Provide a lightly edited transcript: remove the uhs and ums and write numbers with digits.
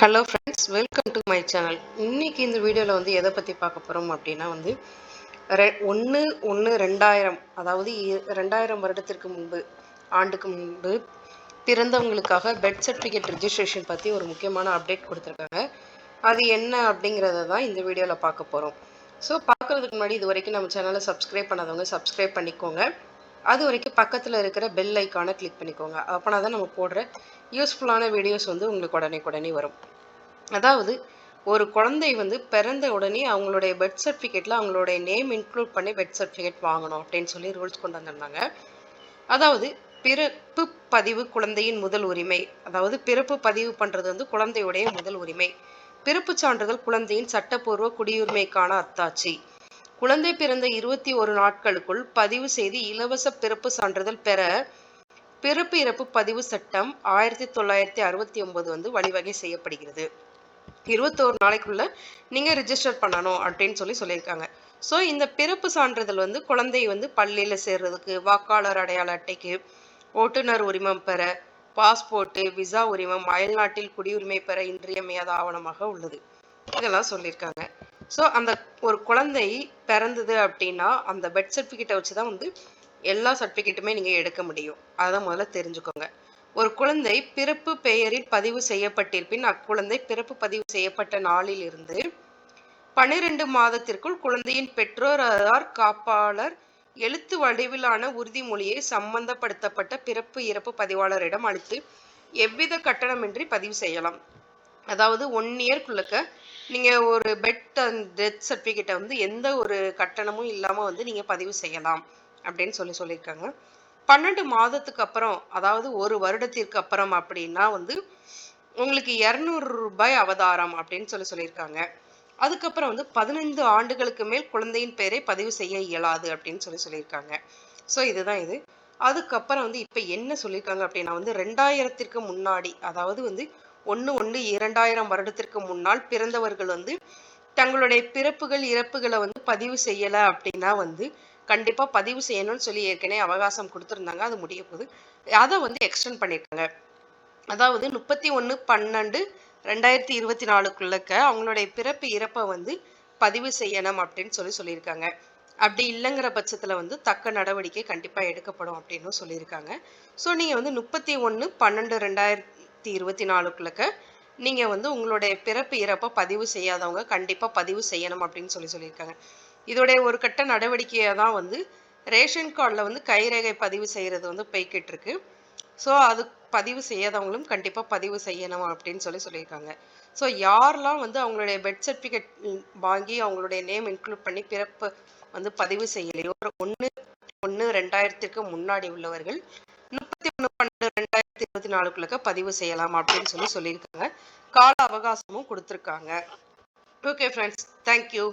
Hello friends, welcome to my channel. இன்னைக்கு இந்த வீடியோவில் வந்து எதை பற்றி பார்க்க போகிறோம் அப்படின்னா வந்து 1/1/2000, அதாவது 2000 வருடத்திற்கு முன்பு, ஆண்டுக்கு முன்பு பிறந்தவங்களுக்காக பெர்த் சர்டிஃபிகேட் ரிஜிஸ்ட்ரேஷன் பற்றி ஒரு முக்கியமான அப்டேட் கொடுத்துருக்காங்க. அது என்ன அப்படிங்கிறத தான் இந்த வீடியோவில் பார்க்க போகிறோம். ஸோ பார்க்குறதுக்கு முன்னாடி இது வரைக்கும் நம்ம சேனலை சப்ஸ்கிரைப் பண்ணாதவங்க சப்ஸ்கிரைப் பண்ணிக்கோங்க. அது வரைக்கும் பக்கத்தில் இருக்கிற பெல் ஐக்கானை கிளிக் பண்ணிக்கோங்க. அப்போனா தான் நம்ம போடுற யூஸ்ஃபுல்லான வீடியோஸ் வந்து உங்களுக்கு உடனே வரும். அதாவது ஒரு குழந்தை வந்து பிறந்த உடனே அவங்களுடைய பெர்த் சர்டிஃபிகேட்டில் அவங்களுடைய நேம் இன்க்ளூட் பண்ணி பெர்த் சர்டிஃபிகேட் வாங்கணும் அப்படின்னு சொல்லி ரூல்ஸ் கொண்டு வந்திருந்தாங்க. அதாவது பிறப்பு பதிவு குழந்தையின் முதல் உரிமை. அதாவது பிறப்பு பதிவு பண்ணுறது வந்து குழந்தையுடைய முதல் உரிமை. பிறப்பு சான்றிதழ் குழந்தையின் சட்டப்பூர்வ குடியுரிமைக்கான அத்தாட்சி. குழந்தை பிறந்த 21 நாட்களுக்குள் பதிவு செய்து இலவச பிறப்பு சான்றிதழ் பெற பிறப்பு இறப்பு பதிவு சட்டம் 1969 வந்து வழிவகை செய்யப்படுகிறது. 21 நாளைக்குள்ள நீங்க ரிஜிஸ்டர் பண்ணணும் அப்படின்னு சொல்லியிருக்காங்க. ஸோ இந்த பிறப்பு சான்றிதழ் வந்து குழந்தை வந்து பள்ளியில சேர்றதுக்கு, வாக்காளர் அடையாள அட்டைக்கு, ஓட்டுநர் உரிமம் பெற, பாஸ்போர்ட்டு, விசா உரிமம், அயல்நாட்டில் குடியுரிமை பெற இன்றியமையாத ஆவணமாக உள்ளது. இதெல்லாம் சொல்லியிருக்காங்க. ஸோ அந்த ஒரு குழந்தை பிறந்தது அப்படின்னா அந்த பெர்த் சர்டிஃபிகேட்டை வச்சுதான் வந்து எல்லா சர்டிஃபிகேட்டுமே நீங்க எடுக்க முடியும். அதை முதல்ல தெரிஞ்சுக்கோங்க. ஒரு குழந்தை பிறப்பு பெயரில் பதிவு செய்யப்பட்டிருப்பின் அக்குழந்தை பிறப்பு பதிவு செய்யப்பட்ட நாளில் இருந்து 12 மாதத்திற்குள் குழந்தையின் பெற்றோர் காப்பாளர் எழுத்து வடிவிலான உறுதிமொழியை சம்பந்தப்படுத்தப்பட்ட பிறப்பு இறப்பு பதிவாளரிடம் அளித்து எவ்வித கட்டணமின்றி பதிவு செய்யலாம். அதாவது 1 இயர்க்குள்ளக்க நீங்க ஒரு பெர்த் அண்ட் டெத் சர்டிஃபிகேட்டை வந்து எந்த ஒரு கட்டணமும் இல்லாம வந்து நீங்க பதிவு செய்யலாம் அப்படின்னு சொல்லியிருக்காங்க. 12 மாதத்துக்கு அப்புறம், அதாவது ஒரு வருடத்திற்கு அப்புறம் அப்படின்னா வந்து உங்களுக்கு 200 ரூபாய் அவதாரம் அப்படின்னு சொல்லியிருக்காங்க. அதுக்கப்புறம் வந்து 15 ஆண்டுகளுக்கு மேல் குழந்தையின் பெயரை பதிவு செய்ய இயலாது அப்படின்னு சொல்லியிருக்காங்க. ஸோ இதுதான் இது. அதுக்கப்புறம் வந்து இப்போ என்ன சொல்லியிருக்காங்க அப்படின்னா வந்து 2000க்கு முன்னாடி, அதாவது வந்து 1/1/2000 வருடத்திற்கு முன்னால் பிறந்தவர்கள் வந்து தங்களுடைய பிறப்புகள் இறப்புகளை வந்து பதிவு செய்யலை அப்படின்னா வந்து கண்டிப்பா பதிவு செய்யணும்னு சொல்லி ஏற்கனவே அவகாசம் கொடுத்துருந்தாங்க. அது முடிய போகுது. அதை வந்து எக்ஸ்டெண்ட் பண்ணியிருக்காங்க. அதாவது 31/12/2024க்குள்ளக்க அவங்களுடைய பிறப்பு இறப்பை வந்து பதிவு செய்யணும் அப்படின்னு சொல்லியிருக்காங்க. அப்படி இல்லைங்கிற பட்சத்துல வந்து தக்க நடவடிக்கை கண்டிப்பா எடுக்கப்படும் அப்படின்னு சொல்லியிருக்காங்க. ஸோ நீங்க வந்து 31/12/2024க்குள்ளக்க நீங்க வந்து உங்களுடைய பிறப்பு இறப்பை பதிவு செய்யாதவங்க கண்டிப்பா பதிவு செய்யணும் அப்படின்னு சொல்லியிருக்காங்க. இதோடைய ஒரு கட்ட நடவடிக்கையாக தான் வந்து ரேஷன் கார்டில் வந்து கைரேகை பதிவு செய்கிறது வந்து போய்கிட்டு இருக்கு. ஸோ அது பதிவு செய்யாதவங்களும் கண்டிப்பாக பதிவு செய்யணும் அப்படின்னு சொல்லியிருக்காங்க. ஸோ யாரெல்லாம் வந்து அவங்களுடைய பெர்த் சர்டிஃபிகேட் வாங்கி அவங்களுடைய நேம் இன்க்ளூட் பண்ணி பிறப்பு வந்து பதிவு செய்யலையோ 1/1/2000க்கு முன்னாடி உள்ளவர்கள் 31/12/2024க்குள்ளக்க பதிவு செய்யலாம் அப்படின்னு சொல்லியிருக்காங்க. கால அவகாசமும் கொடுத்துருக்காங்க. Okay friends, thank you.